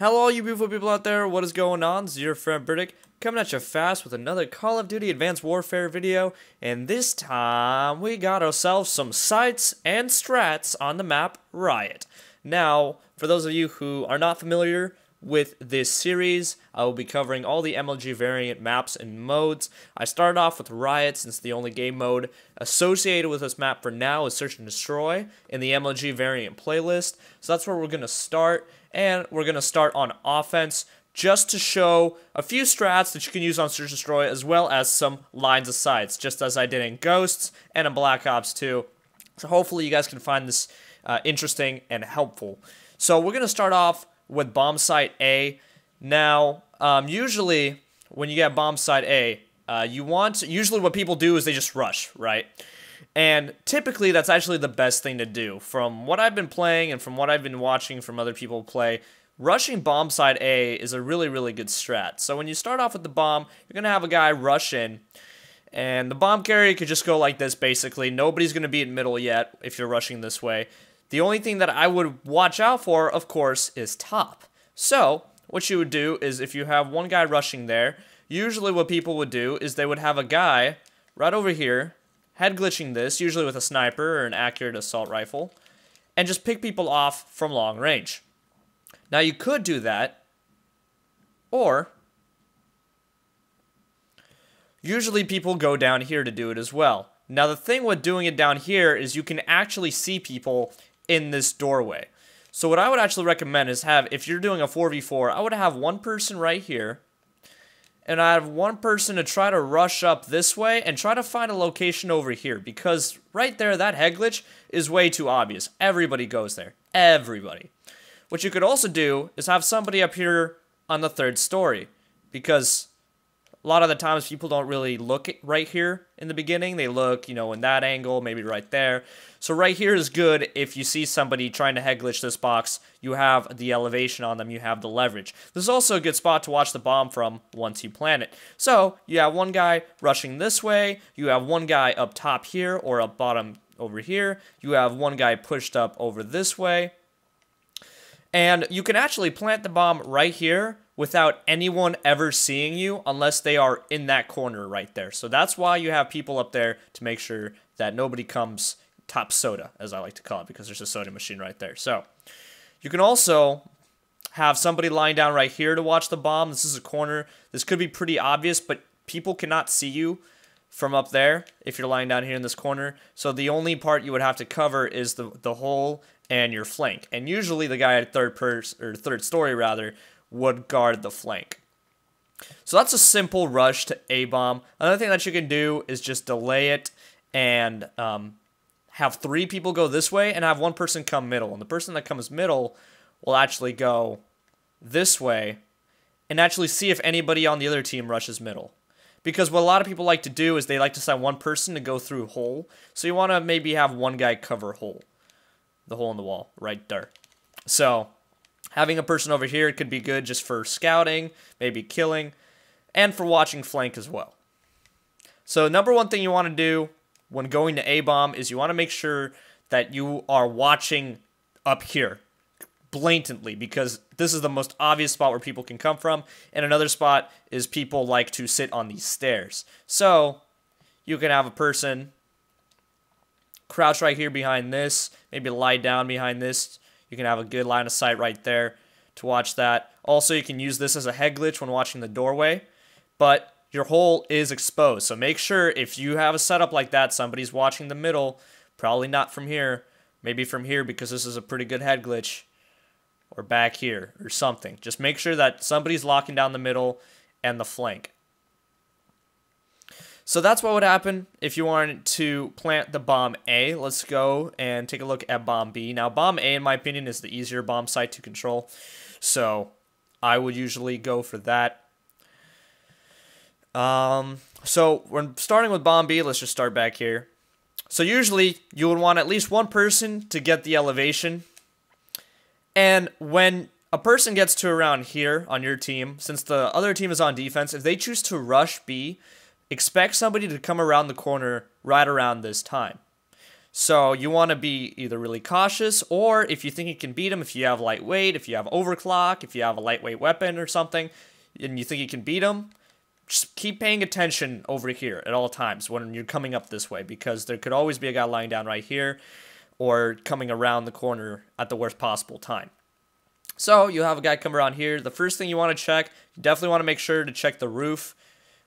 Hello all you beautiful people out there, what is going on? This is your friend Britik, coming at you fast with another Call of Duty Advanced Warfare video, and this time we got ourselves some sites and strats on the map Riot. Now, for those of you who are not familiar with this series, I will be covering all the MLG variant maps and modes. I started off with Riot since the only game mode associated with this map for now is Search and Destroy in the MLG variant playlist. So that's where we're going to start, and we're going to start on offense just to show a few strats that you can use on Search and Destroy as well as some lines of sights, just as I did in Ghosts and in Black Ops 2. So hopefully you guys can find this interesting and helpful. So we're going to start off with bomb site A. Now, usually when you get bomb site A, usually what people do is they just rush, right? And typically that's actually the best thing to do. From what I've been playing and from what I've been watching from other people play, rushing bomb site A is a really, really good strat. So when you start off with the bomb, you're going to have a guy rush in, and the bomb carrier could just go like this basically. Nobody's going to be in middle yet if you're rushing this way. The only thing that I would watch out for, of course, is top. So, what you would do is if you have one guy rushing there, usually what people would do is they would have a guy right over here, head glitching this, usually with a sniper or an accurate assault rifle, and just pick people off from long range. Now, you could do that, or usually people go down here to do it as well. Now, the thing with doing it down here is you can actually see people in this doorway. So what I would actually recommend is if you're doing a 4v4, I would have one person right here, and I have one person to try to rush up this way and try to find a location over here, because right there, that head glitch is way too obvious. Everybody goes there. Everybody. What you could also do is have somebody up here on the third story, because a lot of the times people don't really look right here in the beginning. They look, in that angle, maybe right there. So right here is good if you see somebody trying to head glitch this box. You have the elevation on them. You have the leverage. This is also a good spot to watch the bomb from once you plant it. So you have one guy rushing this way. You have one guy up top here or up bottom over here. You have one guy pushed up over this way. And you can actually plant the bomb right here without anyone ever seeing you unless they are in that corner right there. So that's why you have people up there to make sure that nobody comes top soda, as I like to call it, because there's a soda machine right there. So you can also have somebody lying down right here to watch the bomb. This is a corner. This could be pretty obvious, but people cannot see you from up there if you're lying down here in this corner. So the only part you would have to cover is the hole and your flank. And usually the guy at third story rather would guard the flank. So that's a simple rush to A-bomb. Another thing that you can do is just delay it and have 3 people go this way and have one person come middle. And the person that comes middle will actually go this way and actually see if anybody on the other team rushes middle. Because what a lot of people like to do is they like to send one person to go through hole. So you want to maybe have one guy cover hole. The hole in the wall right there. So having a person over here could be good just for scouting, maybe killing, and for watching flank as well. So number one thing you want to do when going to A-bomb is you want to make sure that you are watching up here blatantly, because this is the most obvious spot where people can come from, and another spot is people like to sit on these stairs. So you can have a person crouch right here behind this, maybe lie down behind this. You can have a good line of sight right there to watch that. Also, you can use this as a head glitch when watching the doorway, but your hole is exposed. So make sure if you have a setup like that, somebody's watching the middle, probably not from here, maybe from here because this is a pretty good head glitch, or back here or something. Just make sure that somebody's locking down the middle and the flank. So that's what would happen if you wanted to plant the bomb A. Let's go and take a look at bomb B. Now, bomb A, in my opinion, is the easier bomb site to control. So I would usually go for that. So when starting with bomb B, let's just start back here. So usually you would want at least one person to get the elevation. And when a person gets to around here on your team, since the other team is on defense, if they choose to rush B, expect somebody to come around the corner right around this time. So you want to be either really cautious, or if you think you can beat him, if you have lightweight, if you have overclock, if you have a lightweight weapon or something, and you think you can beat him, just keep paying attention over here at all times when you're coming up this way, because there could always be a guy lying down right here, or coming around the corner at the worst possible time. So you have a guy come around here. The first thing you want to check, you definitely want to make sure to check the roof.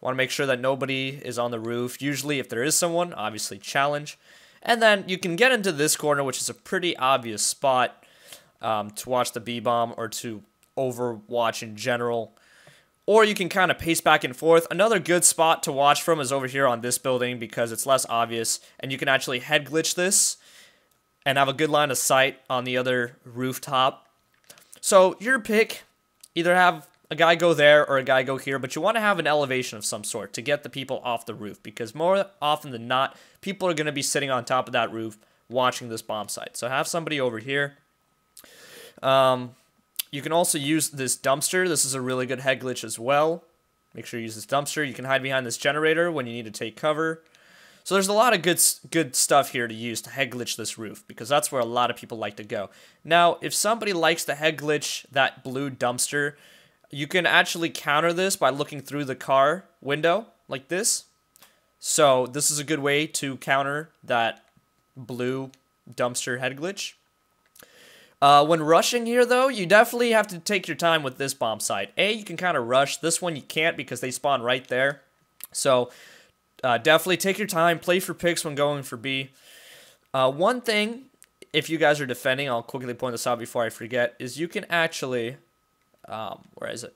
You want to make sure that nobody is on the roof. Usually if there is someone, obviously challenge. And then you can get into this corner, which is a pretty obvious spot to watch the B-bomb or to overwatch in general. Or you can kind of pace back and forth. Another good spot to watch from is over here on this building because it's less obvious. And you can actually head glitch this and have a good line of sight on the other rooftop. So your pick, either have a guy go there or a guy go here, but you want to have an elevation of some sort to get the people off the roof, because more often than not, people are going to be sitting on top of that roof watching this bomb site. So have somebody over here. You can also use this dumpster. This is a really good head glitch as well. Make sure you use this dumpster. You can hide behind this generator when you need to take cover. So there's a lot of good stuff here to use to head glitch this roof, because that's where a lot of people like to go. Now, if somebody likes to head glitch that blue dumpster, you can actually counter this by looking through the car window like this. So this is a good way to counter that blue dumpster head glitch. When rushing here, though, you definitely have to take your time with this bomb site. You can kind of rush. This one you can't because they spawn right there. So definitely take your time. Play for picks when going for B. One thing, if you guys are defending, I'll quickly point this out before I forget, is you can actually... where is it?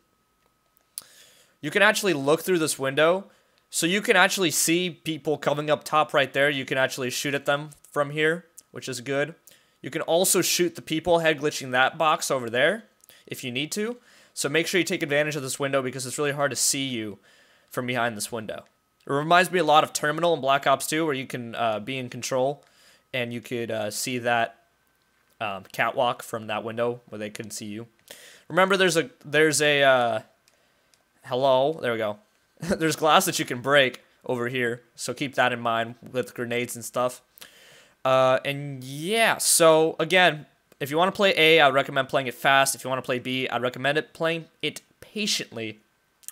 You can actually look through this window, so you can actually see people coming up top right there. You can actually shoot at them from here, which is good. You can also shoot the people head glitching that box over there if you need to. So make sure you take advantage of this window, because it's really hard to see you from behind this window. It reminds me a lot of Terminal in Black Ops 2, where you can be in control and you could see that catwalk from that window where they couldn't see you. Remember, there's a hello, there we go. There's glass that you can break over here, so keep that in mind with grenades and stuff. And yeah, so again, if you want to play A, I would recommend playing it fast. If you want to play B, I'd recommend playing it patiently,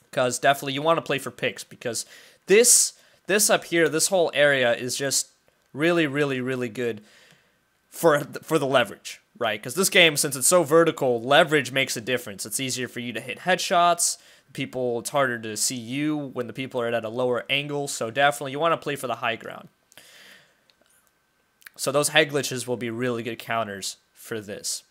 because definitely you want to play for picks, because this up here, this whole area is just really, really, really good for the leverage. Right, because this game, since it's so vertical, leverage makes a difference. It's easier for you to hit headshots. It's harder to see you when the people are at a lower angle. So definitely, you want to play for the high ground. So those head glitches will be really good counters for this.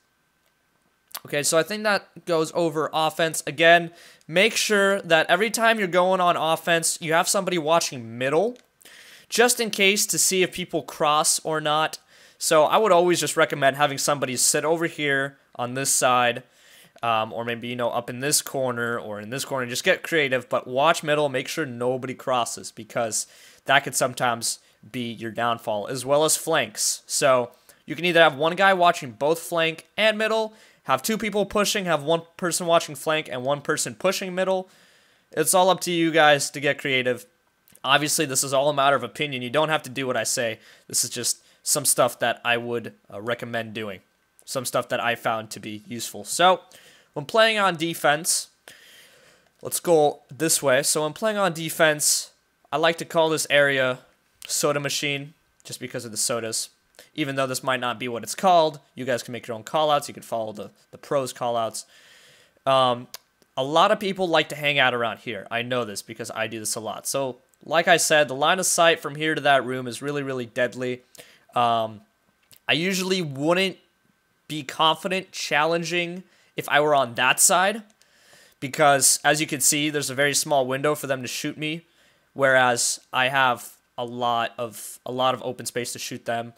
Okay, so I think that goes over offense. Again, make sure that every time you're going on offense, you have somebody watching middle, just in case to see if people cross or not. So I would always just recommend having somebody sit over here on this side, or maybe, you know, up in this corner or in this corner. Just get creative, but watch middle. Make sure nobody crosses, because that could sometimes be your downfall, as well as flanks. So you can either have one guy watching both flank and middle, have two people pushing, have one person watching flank and one person pushing middle. It's all up to you guys to get creative. Obviously, this is all a matter of opinion. You don't have to do what I say. This is just some stuff that I would recommend doing. Some stuff that I found to be useful. So, when playing on defense, let's go this way. So, when playing on defense, I like to call this area Soda Machine, just because of the sodas. Even though this might not be what it's called, you guys can make your own callouts. You can follow the pros callouts. A lot of people like to hang out around here. I know this because I do this a lot. So, like I said, the line of sight from here to that room is really, really deadly. I usually wouldn't be confident challenging if I were on that side, because as you can see, there's a very small window for them to shoot me, whereas I have a lot of open space to shoot them,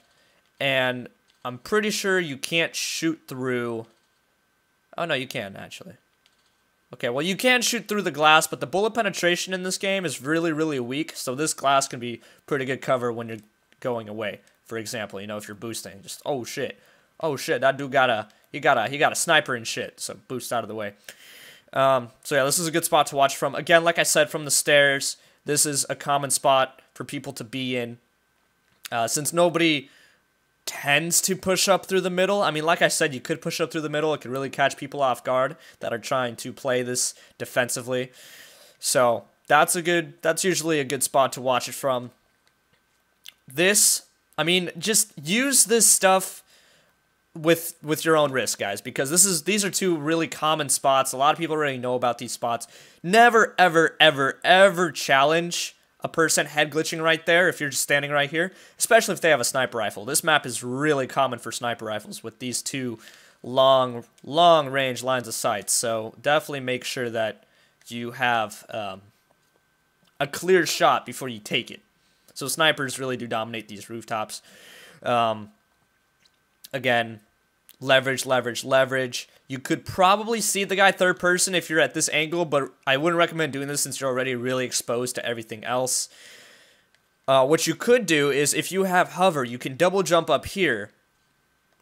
and I'm pretty sure you can't shoot through. Oh no, you can actually. Okay, well, you can shoot through the glass, but the bullet penetration in this game is really, really weak, so this glass can be pretty good cover when you're going away. For example, you know, if you're boosting, just, oh shit, that dude he got a sniper and shit, so boost out of the way. So yeah, this is a good spot to watch from. Again, like I said, from the stairs, this is a common spot for people to be in. Since nobody tends to push up through the middle. I mean, like I said, you could push up through the middle. It could really catch people off guard that are trying to play this defensively. So that's usually a good spot to watch it from. I mean, just use this stuff with your own risk, guys, because these are two really common spots. A lot of people already know about these spots. Never, ever, ever, ever challenge a person head glitching right there if you're just standing right here, especially if they have a sniper rifle. This map is really common for sniper rifles with these two long range lines of sight. So definitely make sure that you have a clear shot before you take it. So snipers really do dominate these rooftops. Again, leverage, leverage, leverage. You could probably see the guy third person if you're at this angle, but I wouldn't recommend doing this since you're already really exposed to everything else. What you could do is if you have hover, you can double jump up here.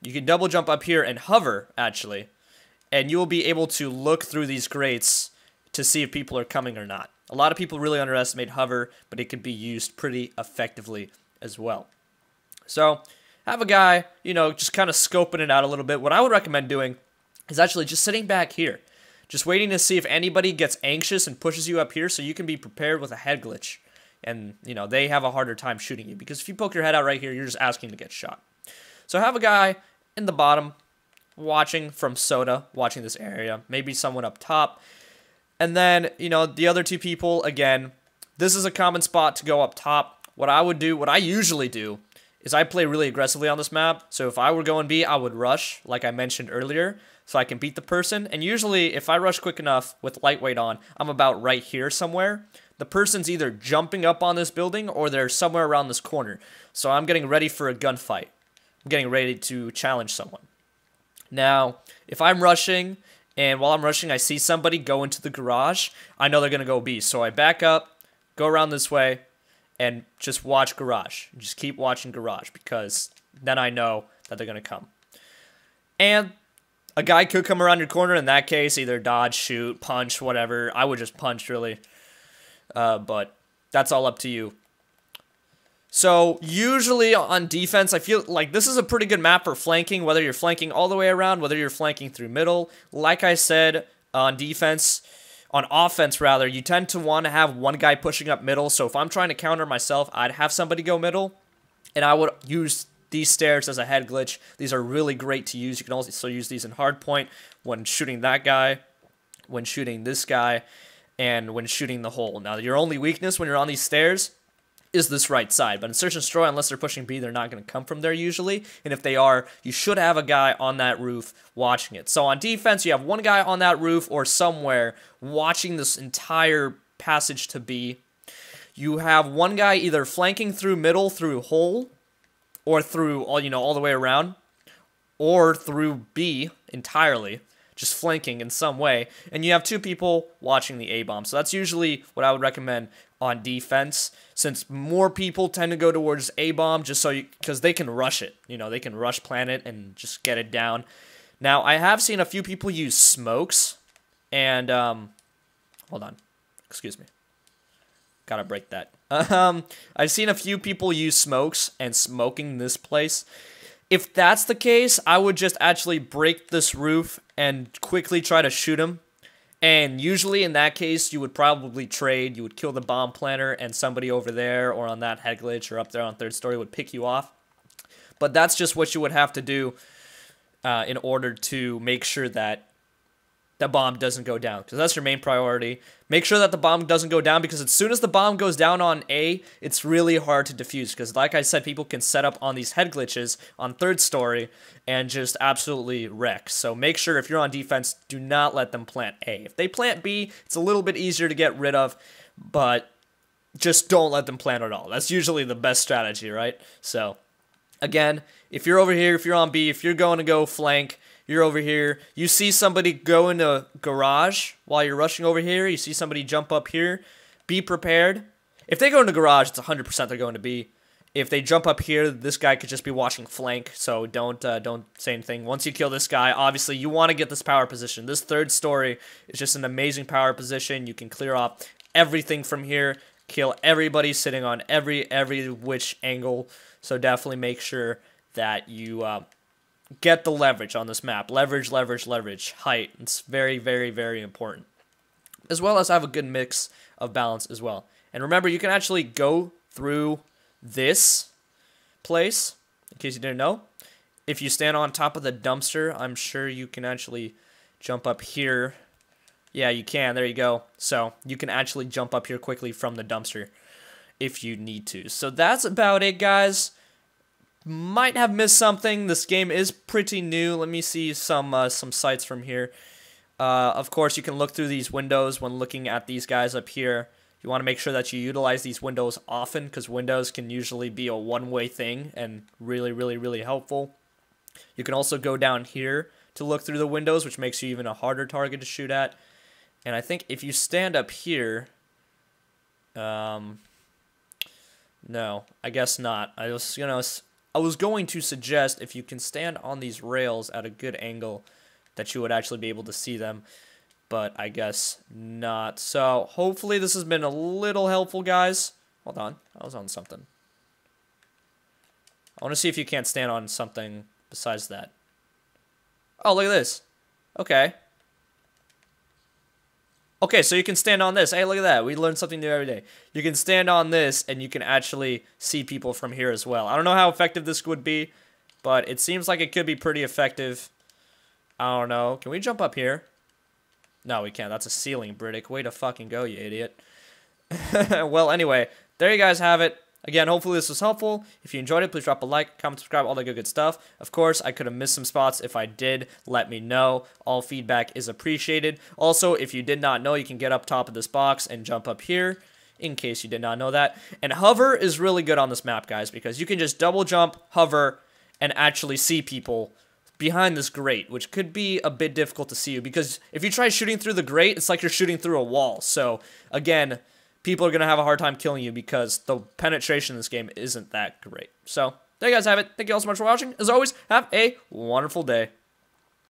You can double jump up here and hover, actually. And you will be able to look through these grates to see if people are coming or not. A lot of people really underestimate hover, but it could be used pretty effectively as well. So have a guy, just kind of scoping it out a little bit. What I would recommend doing is actually just sitting back here, just waiting to see if anybody gets anxious and pushes you up here so you can be prepared with a head glitch. And, they have a harder time shooting you, because if you poke your head out right here, you're just asking to get shot. So have a guy in the bottom watching from soda, watching this area, maybe someone up top. And then, the other two people, again, this is a common spot to go up top. What I usually do, is I play really aggressively on this map. So if I were going B, I would rush, like I mentioned earlier, so I can beat the person. And usually, if I rush quick enough with lightweight on, I'm about right here somewhere. The person's either jumping up on this building or they're somewhere around this corner. So I'm getting ready for a gunfight. I'm getting ready to challenge someone. Now, if I'm rushing, and while I'm rushing, I see somebody go into the garage, I know they're going to go B. So I back up, go around this way, and just watch garage. Just keep watching garage, because then I know that they're going to come. And a guy could come around your corner. In that case, either dodge, shoot, punch, whatever. I would just punch, really. But that's all up to you. So usually on defense, I feel like this is a pretty good map for flanking, whether you're flanking all the way around, whether you're flanking through middle. Like I said, on offense rather, you tend to want to have one guy pushing up middle. So if I'm trying to counter myself, I'd have somebody go middle, and I would use these stairs as a head glitch. These are really great to use. You can also use these in hardpoint when shooting that guy, when shooting this guy, and when shooting the hole. Now, your only weakness when you're on these stairs is this right side, but in Search and Destroy, unless they're pushing B, they're not going to come from there usually, and if they are, you should have a guy on that roof watching it. So on defense, you have one guy on that roof or somewhere watching this entire passage to B. You have one guy either flanking through middle, through hole, or through all the way around, or through B entirely, just flanking in some way, and you have two people watching the A-bomb. So that's usually what I would recommend on defense, since more people tend to go towards A-bomb just because they can rush it. They can rush planet and just get it down. Now, I have seen a few people use smokes, and, hold on, excuse me. Gotta break that. I've seen a few people use smokes and smoking this place. If that's the case, I would just actually break this roof and quickly try to shoot him. And usually in that case, you would probably trade. You would kill the bomb planter, and somebody over there or on that head glitch or up there on third story would pick you off. But that's just what you would have to do in order to make sure that the bomb doesn't go down, because that's your main priority. Make sure that the bomb doesn't go down, because as soon as the bomb goes down on A, it's really hard to defuse, because like I said, people can set up on these head glitches on third story and just absolutely wreck. So make sure if you're on defense, do not let them plant A. If they plant B, it's a little bit easier to get rid of, but just don't let them plant at all. That's usually the best strategy, right? So again, if you're over here, if you're on B, if you're going to go flank, you're over here, you see somebody go into garage while you're rushing over here, you see somebody jump up here, be prepared. If they go into garage, it's 100% they're going to B. If they jump up here, this guy could just be watching flank, so don't say anything. Once you kill this guy, obviously you want to get this power position. This third story is just an amazing power position. You can clear off everything from here, kill everybody sitting on every which angle, so definitely make sure that you get the leverage on this map. Leverage, leverage, leverage. Height. It's very, very, very important. As well as have a good mix of balance as well. And remember, you can actually go through this place, in case you didn't know. If you stand on top of the dumpster, I'm sure you can actually jump up here. Yeah, you can. There you go. So you can actually jump up here quickly from the dumpster if you need to. So that's about it, guys. Might have missed something. This game is pretty new. Let me see some sites from here. Of course, you can look through these windows when looking at these guys up here. You want to make sure that you utilize these windows often, because windows can usually be a one-way thing and really, really, really helpful. You can also go down here to look through the windows, which makes you even a harder target to shoot at. And I think if you stand up here... no, I guess not. I was going to suggest if you can stand on these rails at a good angle that you would actually be able to see them, but I guess not. So hopefully this has been a little helpful, guys. Hold on, I was on something. I want to see if you can't stand on something besides that. Oh, look at this. Okay. Okay, so you can stand on this. Hey, look at that. We learn something new every day. You can stand on this, and you can actually see people from here as well. I don't know how effective this would be, but it seems like it could be pretty effective. I don't know. Can we jump up here? No, we can't. That's a ceiling, Britik. Way to fucking go, you idiot. Well, anyway, there you guys have it. Again, hopefully this was helpful. If you enjoyed it, please drop a like, comment, subscribe, all that good stuff. Of course, I could have missed some spots. If I did, let me know. All feedback is appreciated. Also, if you did not know, you can get up top of this box and jump up here, in case you did not know that. And hover is really good on this map, guys, because you can just double jump, hover, and actually see people behind this grate, which could be a bit difficult to see you, because if you try shooting through the grate, it's like you're shooting through a wall. So, again, people are going to have a hard time killing you because the penetration in this game isn't that great. So, there you guys have it. Thank you all so much for watching. As always, have a wonderful day.